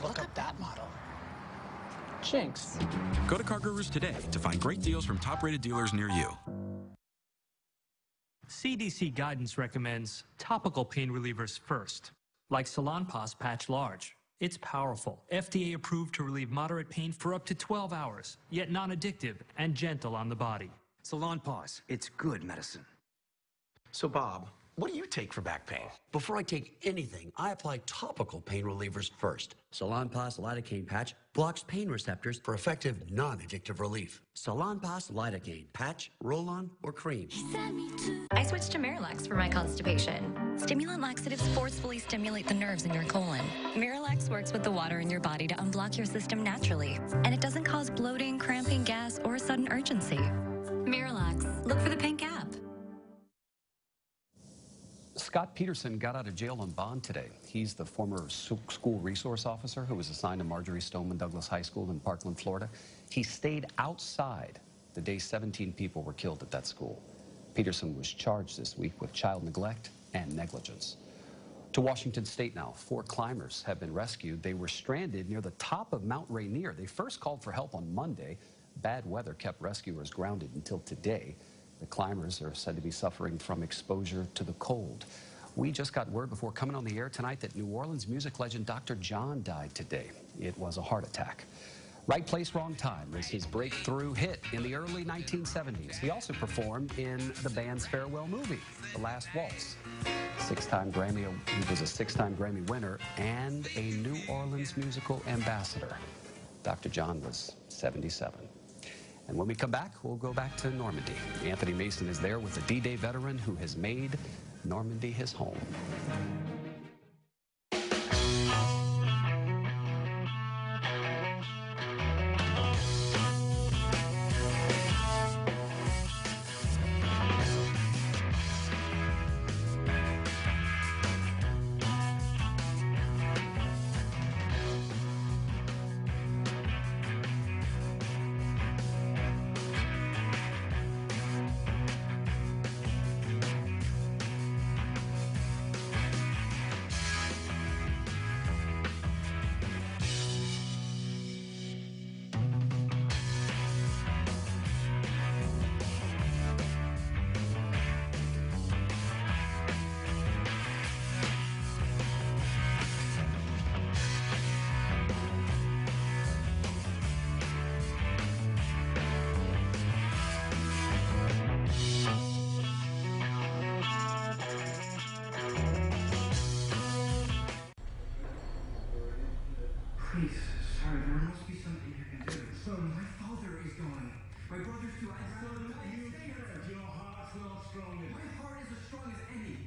Look up that model. Jinx. Go to Car Gurus today to find great deals from top-rated dealers near you. CDC guidance recommends topical pain relievers first, like Salonpas Patch Large. It's powerful, FDA approved to relieve moderate pain for up to 12 hours, yet non-addictive and gentle on the body. Salonpas, it's good medicine. So Bob, what do you take for back pain? Before I take anything, I apply topical pain relievers first. Salonpas lidocaine patch blocks pain receptors for effective non-addictive relief. Salonpas lidocaine patch, roll-on, or cream. I switched to Miralax for my constipation. Stimulant laxatives forcefully stimulate the nerves in your colon. Miralax works with the water in your body to unblock your system naturally, and it doesn't cause bloating, cramping, gas, or sudden urgency. Miralax. Look for the pink app. Scott Peterson got out of jail on bond today. He's the former school resource officer who was assigned to Marjorie Stoneman Douglas High School in Parkland, Florida. He stayed outside the day 17 people were killed at that school. Peterson was charged this week with child neglect and negligence. To Washington State now, 4 climbers have been rescued. They were stranded near the top of Mount Rainier. They first called for help on Monday. Bad weather kept rescuers grounded until today. The climbers are said to be suffering from exposure to the cold. We just got word before coming on the air tonight that New Orleans music legend Dr. John died today. It was a heart attack. Right Place, Wrong Time was his breakthrough hit in the early 1970s. He also performed in the band's farewell movie, The Last Waltz. He was a 6-time Grammy winner and a New Orleans musical ambassador. Dr. John was 77. And when we come back, we'll go back to Normandy. Anthony Mason is there with a D-Day veteran who has made Normandy his home. Please, sorry, there must be something you can do. Son, my father is gone. My brother's too old. Son, you can't. Your heart's not strong enough. My heart is as strong as any.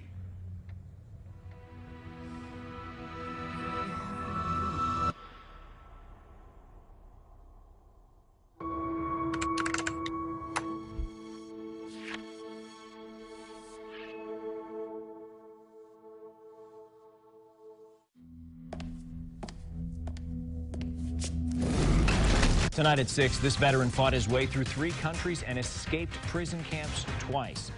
Tonight at 6, this veteran fought his way through 3 countries and escaped prison camps twice.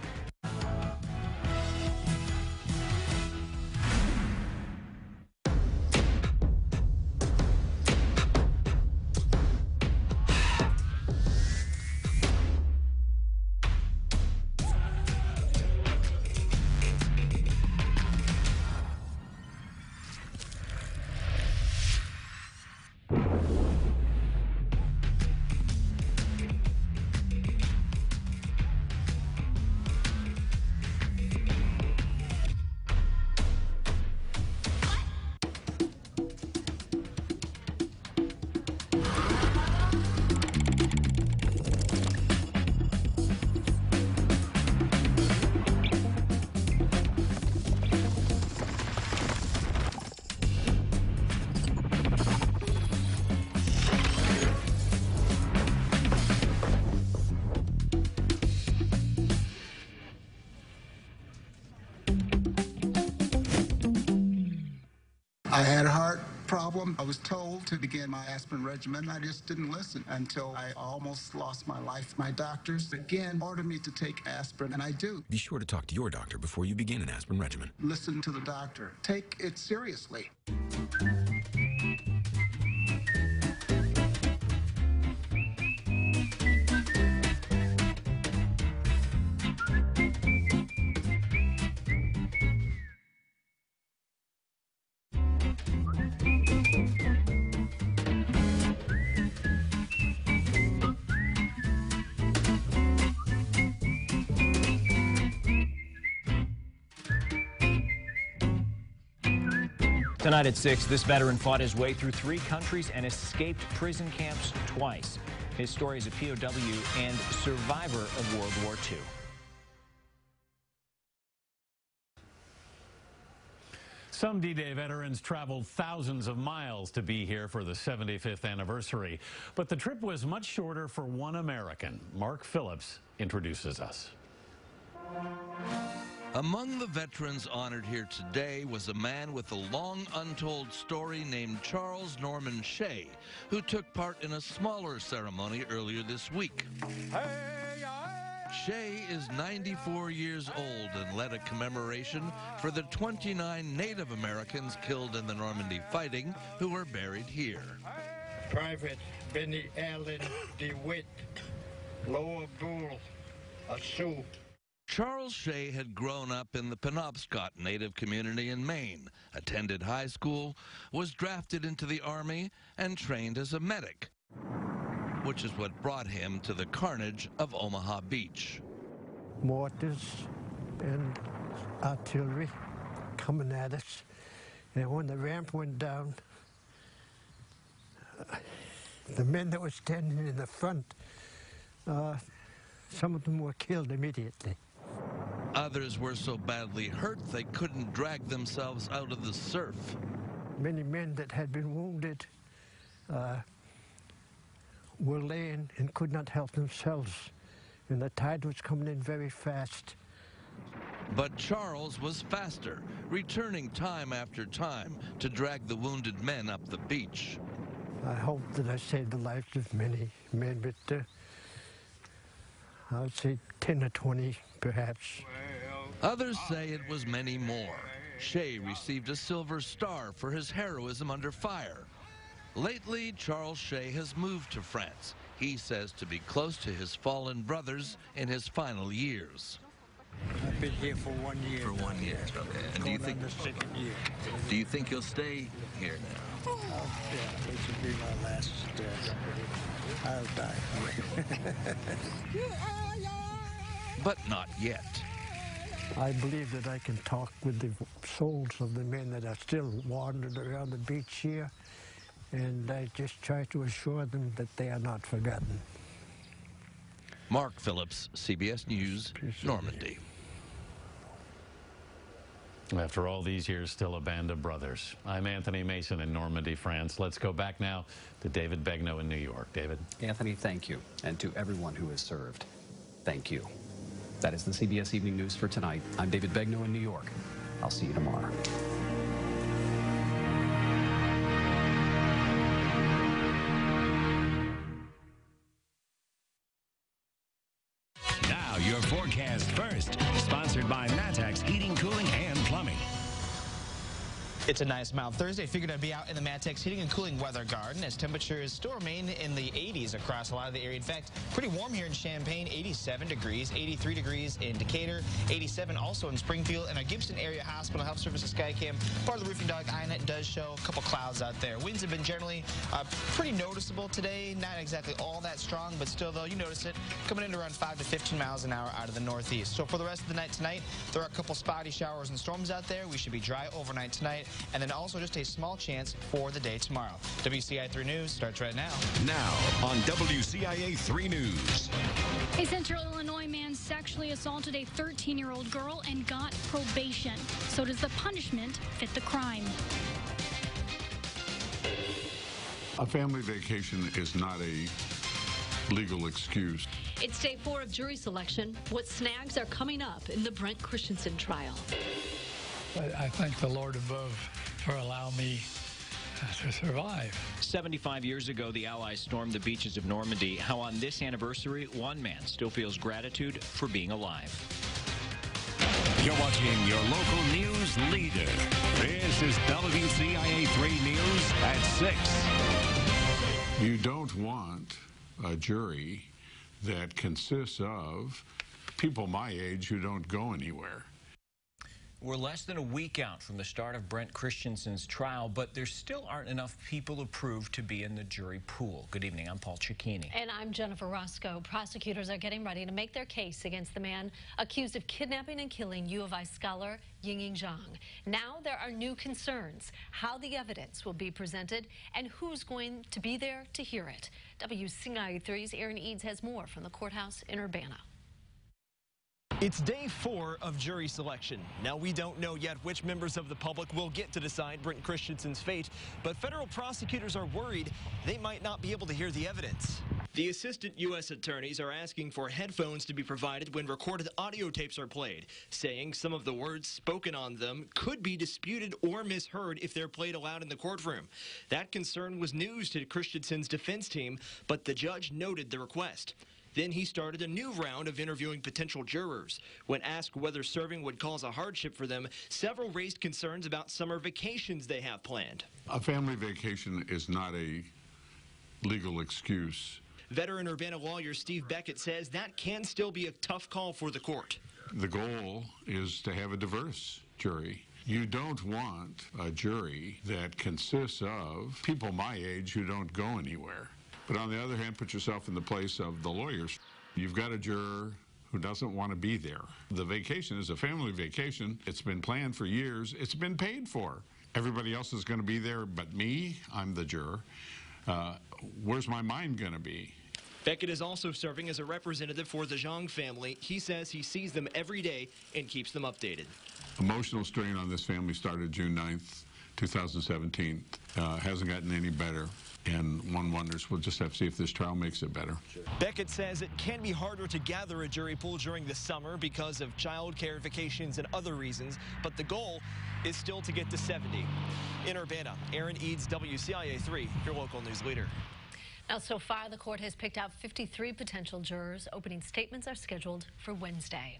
I had a heart problem. I was told to begin my aspirin regimen. I just didn't listen until I almost lost my life. My doctors, again, ordered me to take aspirin, and I do. Be sure to talk to your doctor before you begin an aspirin regimen. Listen to the doctor. Take it seriously. Tonight at 6, this veteran fought his way through 3 countries and escaped prison camps twice. His story is a POW and survivor of World War II. Some D-Day veterans traveled thousands of miles to be here for the 75th anniversary. But the trip was much shorter for one American. Mark Phillips introduces us. Among the veterans honored here today was a man with a long untold story named Charles Norman Shea, who took part in a smaller ceremony earlier this week. Shay is 94 years old and led a commemoration for the 29 Native Americans killed in the Normandy fighting who were buried here. Private Benny Allen DeWitt, Lower Bull, Sioux. Charles Shay had grown up in the Penobscot Native community in Maine, attended high school, was drafted into the Army, and trained as a medic, which is what brought him to the carnage of Omaha Beach. Mortars and artillery coming at us. And when the ramp went down, the men that were standing in the front, some of them were killed immediately. Others were so badly hurt they couldn't drag themselves out of the surf. Many men that had been wounded were laying and could not help themselves, and the tide was coming in very fast. But Charles was faster, returning time after time to drag the wounded men up the beach. I hope that I saved the lives of many men, but I would say 10 or 20, perhaps. Others say it was many more. Shay received a Silver Star for his heroism under fire. Lately, Charles Shay has moved to France. He says to be close to his fallen brothers in his final years. I've been here for 1 year. For 1 year, okay. And do you think you'll stay here now? Yeah, this will be my last. I'll die. But not yet. I believe that I can talk with the souls of the men that are still wandering around the beach here, and I just try to assure them that they are not forgotten. Mark Phillips, CBS News, Normandy. After all these years, still a band of brothers. I'm Anthony Mason in Normandy, France. Let's go back now to David Begnaud in New York. David. Anthony, thank you. And to everyone who has served, thank you. That is the CBS Evening News for tonight. I'm David Begnaud in New York. I'll see you tomorrow. Now, your forecast first, sponsored by Matex Heating, Cooling, and Plumbing. It's a nice mild Thursday. Figured I'd be out in the Matex Heating and Cooling weather garden as temperatures still remain in the 80s across a lot of the area. In fact, pretty warm here in Champaign, 87 degrees, 83 degrees in Decatur, 87 also in Springfield, and our Gibson Area Hospital Health Services Skycam, part of the Roofing Dog INET does show a couple clouds out there. Winds have been generally pretty noticeable today, not exactly all that strong, but still though, you notice it coming in around 5 to 15 miles an hour out of the northeast. So for the rest of the night tonight, there are a couple spotty showers and storms out there. We should be dry overnight tonight, and then also just a small chance for the day tomorrow. WCIA 3 News starts right now. Now on WCIA 3 News. A Central Illinois man sexually assaulted a 13-year-old girl and got probation. So does the punishment fit the crime? A family vacation is not a legal excuse. It's day 4 of jury selection. What snags are coming up in the Brent Christensen trial? I thank the Lord above for allowing me to survive. 75 years ago, the Allies stormed the beaches of Normandy. How on this anniversary, one man still feels gratitude for being alive. You're watching your local news leader. This is WCIA 3 News at 6. You don't want a jury that consists of people my age who don't go anywhere. We're less than a week out from the start of Brent Christensen's trial, but there still aren't enough people approved to be in the jury pool. Good evening, I'm Paul Cicchini. And I'm Jennifer Roscoe. Prosecutors are getting ready to make their case against the man accused of kidnapping and killing U of I scholar Ying Zhang. Now there are new concerns, how the evidence will be presented and who's going to be there to hear it. WCIA 3's Aaron Eads has more from the courthouse in Urbana. It's day 4 of jury selection. Now, we don't know yet which members of the public will get to decide Brent Christensen's fate, but federal prosecutors are worried they might not be able to hear the evidence. The assistant U.S. attorneys are asking for headphones to be provided when recorded audio tapes are played, saying some of the words spoken on them could be disputed or misheard if they're played aloud in the courtroom. That concern was news to Christensen's defense team, but the judge noted the request. Then he started a new round of interviewing potential jurors. When asked whether serving would cause a hardship for them, several raised concerns about summer vacations they have planned. A family vacation is not a legal excuse. Veteran Urbana lawyer Steve Beckett says that can still be a tough call for the court. The goal is to have a diverse jury. You don't want a jury that consists of people my age who don't go anywhere. But on the other hand, put yourself in the place of the lawyers. You've got a juror who doesn't want to be there. The vacation is a family vacation. It's been planned for years. It's been paid for. Everybody else is going to be there but me. I'm the juror. Where's my mind going to be? Beckett is also serving as a representative for the Zhang family. He says he sees them every day and keeps them updated. Emotional strain on this family started June 9th, 2017. Hasn't gotten any better. And one wonders, we'll just have to see if this trial makes it better. Sure. Beckett says it can be harder to gather a jury pool during the summer because of child care, vacations, and other reasons, but the goal is still to get to 70. In Urbana, Aaron Eads, WCIA3, your local news leader. Now, so far, the court has picked out 53 potential jurors. Opening statements are scheduled for Wednesday.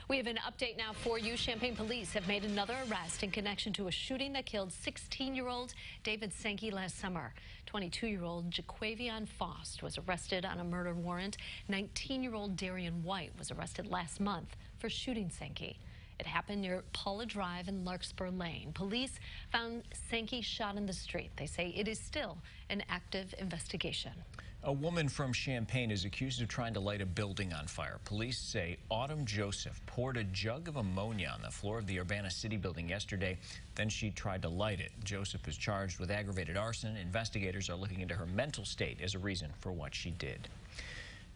We have an update now for you. Champaign police have made another arrest in connection to a shooting that killed 16-year-old David Sankey last summer. 22-year-old Jaquavion Faust was arrested on a murder warrant. 19-year-old Darian White was arrested last month for shooting Sankey. It happened near Paula Drive and Larkspur Lane. Police found Sankey shot in the street. They say it is still an active investigation. A woman from Champaign is accused of trying to light a building on fire. Police say Autumn Joseph poured a jug of ammonia on the floor of the Urbana City building yesterday. Then she tried to light it. Joseph is charged with aggravated arson. Investigators are looking into her mental state as a reason for what she did.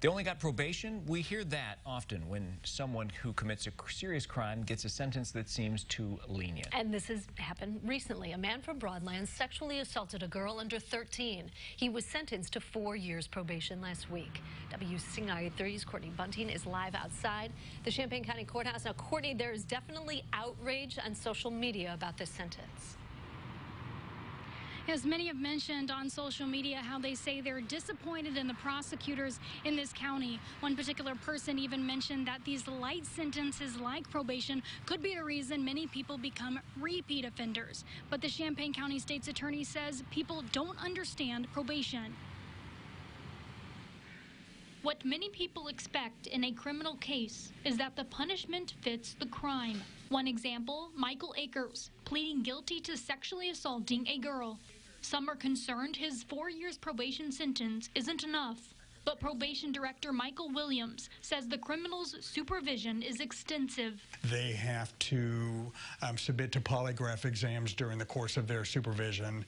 They only got probation. We hear that often when someone who commits a serious crime gets a sentence that seems too lenient. And this has happened recently. A man from Broadlands sexually assaulted a girl under 13. He was sentenced to 4 years probation last week. WCIA3's Courtney Bunting is live outside the Champaign County Courthouse. Now, Courtney, there is definitely outrage on social media about this sentence. As many have mentioned on social media how they say they're disappointed in the prosecutors in this county. One particular person even mentioned that these light sentences like probation could be the reason many people become repeat offenders. But the Champaign County State's Attorney says people don't understand probation. What many people expect in a criminal case is that the punishment fits the crime. One example, Michael Akers, pleading guilty to sexually assaulting a girl. Some are concerned his 4 years probation sentence isn't enough. But probation director Michael Williams says the criminal's supervision is extensive. They have to submit to polygraph exams during the course of their supervision.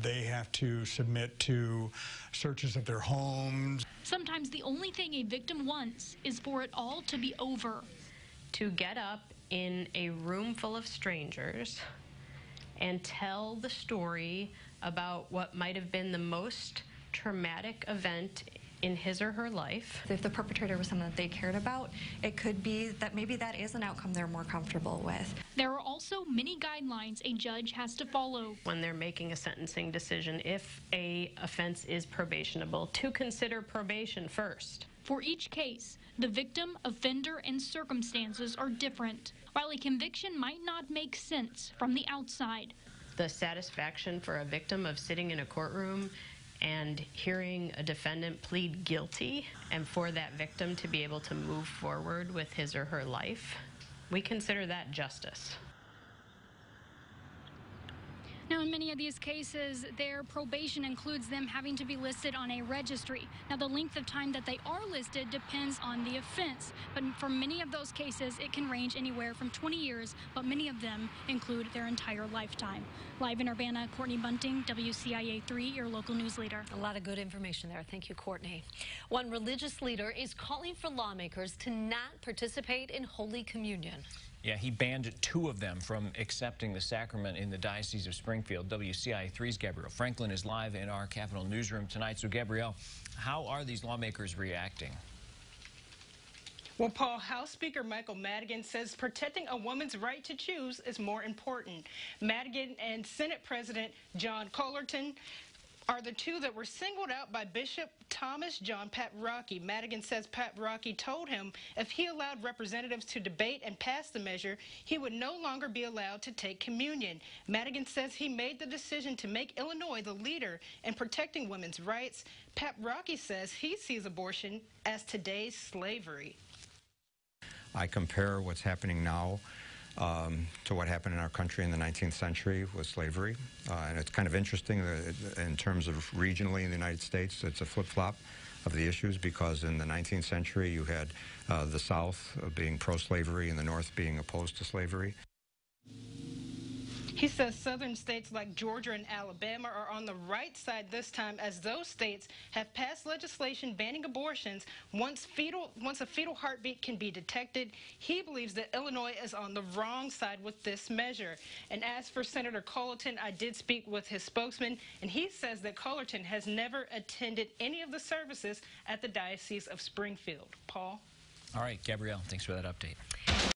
They have to submit to searches of their homes. Sometimes the only thing a victim wants is for it all to be over. To get up in a room full of strangers and tell the story about what might have been the most traumatic event in his or her life. If the perpetrator was someone that they cared about, it could be that maybe that is an outcome they're more comfortable with. There are also many guidelines a judge has to follow when they're making a sentencing decision. If a offense is probationable, to consider probation first. For each case, the victim, offender, and circumstances are different. While a conviction might not make sense from the outside, the satisfaction for a victim of sitting in a courtroom and hearing a defendant plead guilty, and for that victim to be able to move forward with his or her life, we consider that justice. Now, in many of these cases, their probation includes them having to be listed on a registry. Now, the length of time that they are listed depends on the offense, but for many of those cases, it can range anywhere from 20 years, but many of them include their entire lifetime. Live in Urbana, Courtney Bunting, WCIA3, your local news leader. A lot of good information there. Thank you, Courtney. One religious leader is calling for lawmakers to not participate in Holy Communion. Yeah, he banned 2 of them from accepting the sacrament in the Diocese of Springfield. WCIA3's Gabrielle Franklin is live in our Capitol newsroom tonight. So, Gabrielle, how are these lawmakers reacting? Well, Paul, House Speaker Michael Madigan says protecting a woman's right to choose is more important. Madigan and Senate President John Cullerton are the two that were singled out by Bishop Thomas John Paprocki. Madigan says Paprocki told him if he allowed representatives to debate and pass the measure, he would no longer be allowed to take communion. Madigan says he made the decision to make Illinois the leader in protecting women's rights. Paprocki says he sees abortion as today's slavery. I compare what's happening now to what happened in our country in the 19th century with slavery. And it's kind of interesting that in terms of regionally in the United States, it's a flip-flop of the issues, because in the 19th century you had the South being pro-slavery and the North being opposed to slavery. He says southern states like Georgia and Alabama are on the right side this time, as those states have passed legislation banning abortions once a fetal heartbeat can be detected. He believes that Illinois is on the wrong side with this measure. And as for Senator Cullerton, I did speak with his spokesman, and he says that Cullerton has never attended any of the services at the Diocese of Springfield. Paul? All right, Gabrielle, thanks for that update.